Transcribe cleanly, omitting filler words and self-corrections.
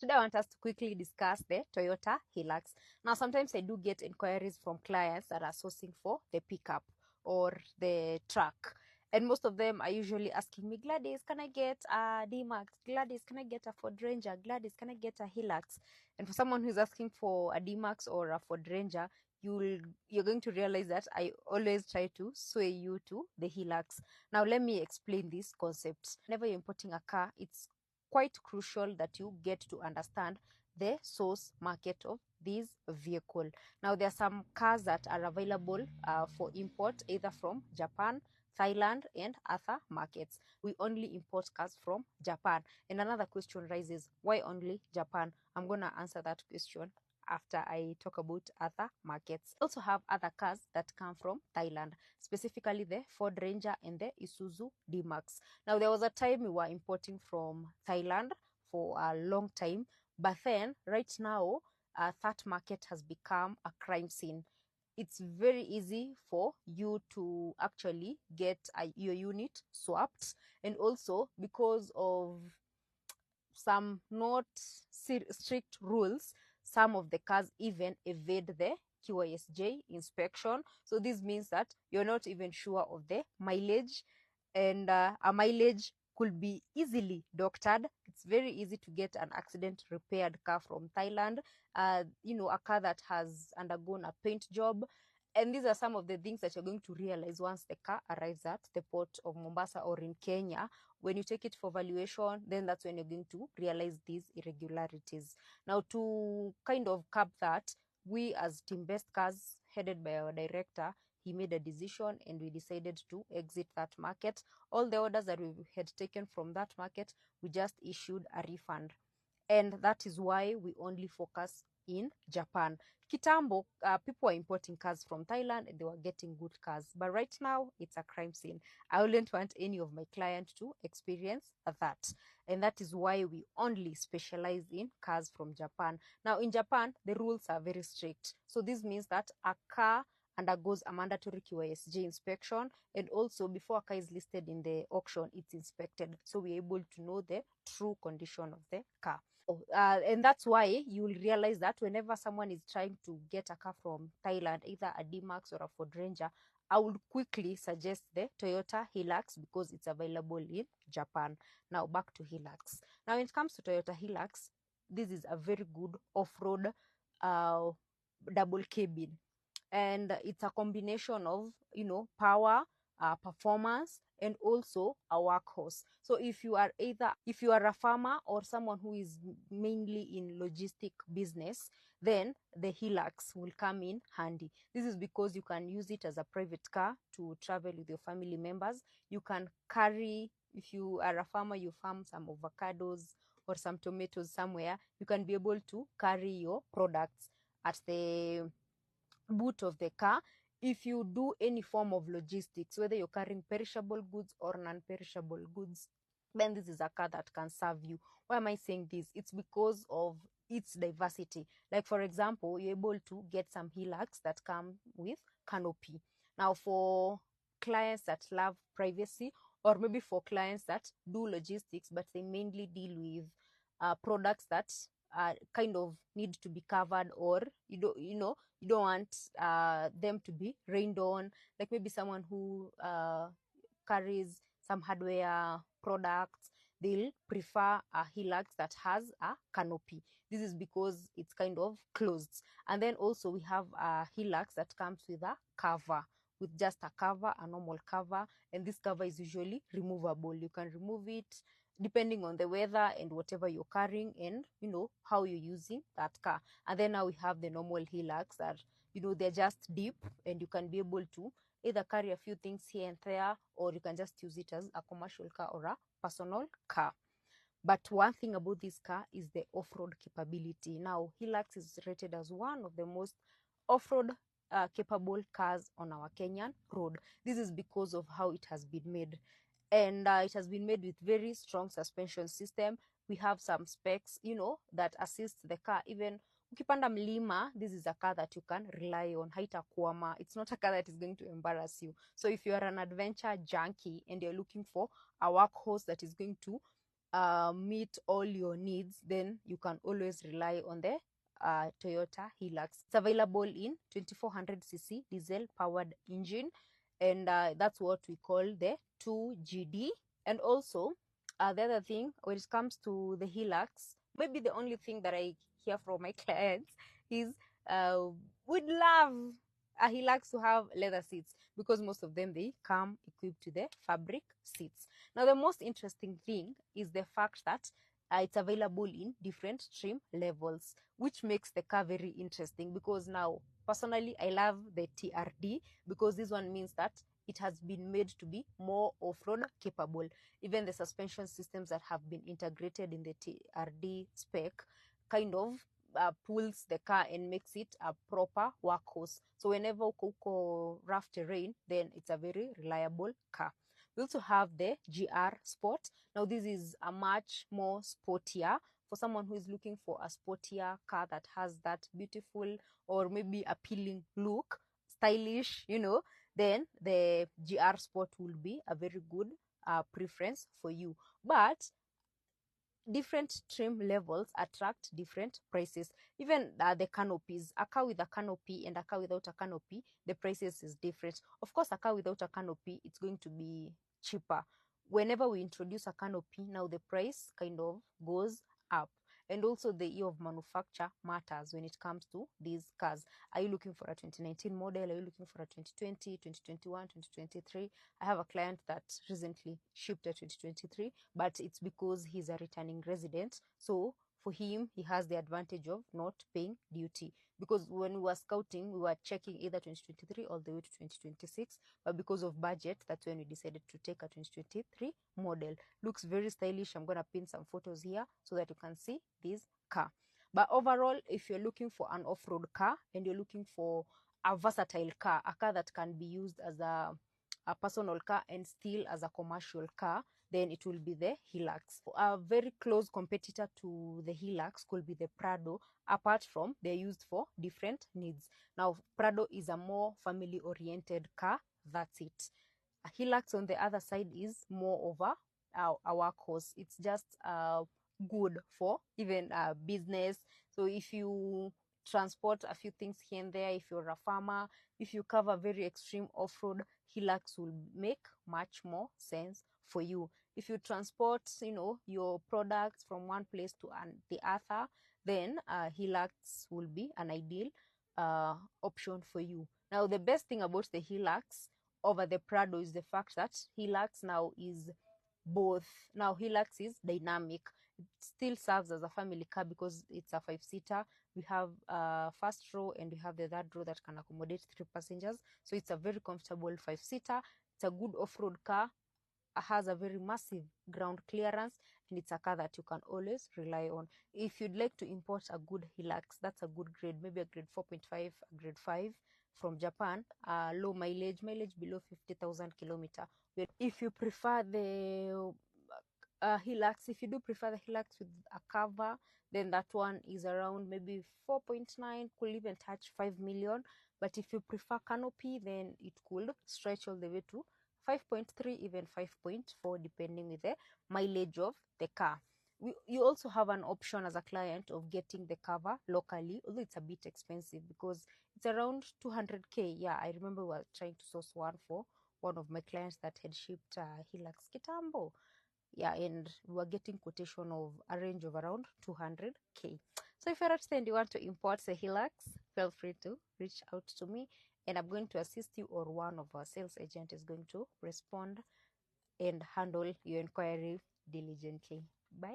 Today I want us to quickly discuss the Toyota Hilux. Now, sometimes I do get inquiries from clients that are sourcing for the pickup or the truck. And most of them are usually asking me, Gladys, can I get a D-Max? Gladys, can I get a Ford Ranger? Gladys, can I get a Hilux? And for someone who's asking for a D-Max or a Ford Ranger, you're going to realize that I always try to sway you to the Hilux. Now, let me explain this concept. Whenever you're importing a car, it's quite crucial that you get to understand the source market of this vehicle. Now, there are some cars that are available for import either from Japan, Thailand, and other markets. We only import cars from Japan. And another question rises, why only Japan? I'm going to answer that question after I talk about other markets. We also have other cars that come from Thailand, specifically the Ford Ranger and the Isuzu D-Max. Now, there was a time we were importing from Thailand for a long time, but then right now, that market has become a crime scene. It's very easy for you to actually get your unit swapped, and also because of some not strict rules, some of the cars even evade the QISJ inspection. So this means that you're not even sure of the mileage, and a mileage could be easily doctored. It's very easy to get an accident repaired car from Thailand, a car that has undergone a paint job. And these are some of the things that you're going to realize once the car arrives at the port of Mombasa or in Kenya. When you take it for valuation, then that's when you're going to realize these irregularities. Now, to kind of curb that, we as Team Best Cars, headed by our director, he made a decision and we decided to exit that market. All the orders that we had taken from that market, we just issued a refund. And that is why we only focus in Japan. Kitambo, people were importing cars from Thailand and they were getting good cars. But right now, it's a crime scene. I wouldn't want any of my clients to experience that. And that is why we only specialize in cars from Japan. Now, in Japan, the rules are very strict. So this means that a car undergoes a mandatory QISJ inspection, and also before a car is listed in the auction, it's inspected. So we're able to know the true condition of the car. And that's why you will realize that whenever someone is trying to get a car from Thailand, either a D-Max or a Ford Ranger, I would quickly suggest the Toyota Hilux because it's available in Japan. Now back to Hilux. Now when it comes to Toyota Hilux, this is a very good off-road double cabin. And it's a combination of, power, performance, and also a workhorse. So if you are a farmer or someone who is mainly in logistic business, then the Hilux will come in handy. This is because you can use it as a private car to travel with your family members. You can carry, if you are a farmer, you farm some avocados or some tomatoes somewhere, you can be able to carry your products at the boot of the car. If you do any form of logistics, whether you're carrying perishable goods or non-perishable goods, then this is a car that can serve you. Why am I saying this? It's because of its diversity. Like, for example, you're able to get some Hilux that come with canopy. Now, for clients that love privacy, or maybe for clients that do logistics, but they mainly deal with products that kind of need to be covered, or you don't want them to be rained on, like maybe someone who carries some hardware products, they'll prefer a Hilux that has a canopy. This is because it's kind of closed. And then also we have a Hilux that comes with a cover, with just a cover, a normal cover, and this cover is usually removable. You can remove it depending on the weather and whatever you're carrying and how you're using that car. And then now we have the normal Hilux that they're just deep and you can be able to either carry a few things here and there, or you can just use it as a commercial car or a personal car. But one thing about this car is the off-road capability. Now, Hilux is rated as one of the most off-road capable cars on our Kenyan road. This is because of how it has been made. And it has been made with very strong suspension system. We have some specs, that assist the car. Even ukipanda mlima, this is a car that you can rely on. Haitakwama. It's not a car that is going to embarrass you. So if you are an adventure junkie and you're looking for a workhorse that is going to meet all your needs, then you can always rely on the Toyota Hilux. It's available in 2400cc diesel powered engine, and that's what we call the 2GD. And also, the other thing, when it comes to the Hilux, maybe the only thing that I hear from my clients is uh, would love a Hilux to have leather seats, because most of them, they come equipped with the fabric seats. Now, the most interesting thing is the fact that it's available in different trim levels, which makes the car very interesting, because now, personally, I love the TRD, because this one means that it has been made to be more off-road capable. Even the suspension systems that have been integrated in the TRD spec kind of pulls the car and makes it a proper workhorse. So whenever uko rough terrain, then it's a very reliable car. We also have the GR Sport. Now this is a much more sportier, for someone who is looking for a sportier car that has that beautiful or maybe appealing look, stylish, then the GR Sport will be a very good preference for you. But different trim levels attract different prices. Even the canopies, a car with a canopy and a car without a canopy, the prices is different. Of course, a car without a canopy, it's going to be cheaper. Whenever we introduce a canopy, now the price kind of goes up. And also the year of manufacture matters when it comes to these cars. Are you looking for a 2019 model? Are you looking for a 2020, 2021, 2023? I have a client that recently shipped a 2023, but it's because he's a returning resident. So for him, he has the advantage of not paying duty. Because when we were scouting, we were checking either 2023 all the way to 2026. But because of budget, that's when we decided to take a 2023 model. Looks very stylish. I'm going to pin some photos here so that you can see this car. But overall, if you're looking for an off-road car and you're looking for a versatile car, a car that can be used as a personal car and still as a commercial car, then it will be the Hilux. A very close competitor to the Hilux could be the Prado, apart from they're used for different needs. Now, Prado is a more family-oriented car, that's it. A Hilux on the other side is more of a workhorse. It's just good for even business. So if you transport a few things here and there, if you're a farmer, if you cover very extreme off-road, Hilux will make much more sense for you. If you transport, your products from one place to the other, then Hilux will be an ideal option for you. Now, the best thing about the Hilux over the Prado is the fact that Hilux now is both. Now, Hilux is dynamic. It still serves as a family car because it's a 5-seater. We have first row and we have the third row that can accommodate 3 passengers. So it's a very comfortable 5-seater. It's a good off-road car, has a very massive ground clearance, and it's a car that you can always rely on. If you'd like to import a good Hilux, that's a good grade, maybe a grade 4.5, a grade 5 from Japan, low mileage below 50,000 kilometer. If you prefer the Hilux, if you do prefer the Hilux with a cover, then that one is around maybe 4.9, could even touch 5 million. But if you prefer canopy, then it could stretch all the way to 5.3, even 5.4, depending with the mileage of the car. You also have an option as a client of getting the cover locally, although it's a bit expensive because it's around 200k. Yeah, I remember we were trying to source one for one of my clients that had shipped Hilux Kitambo. Yeah, and we were getting quotation of a range of around 200k. So if you're at the end you want to import the Hilux, feel free to reach out to me and I'm going to assist you, or one of our sales agent is going to respond and handle your inquiry diligently. Bye.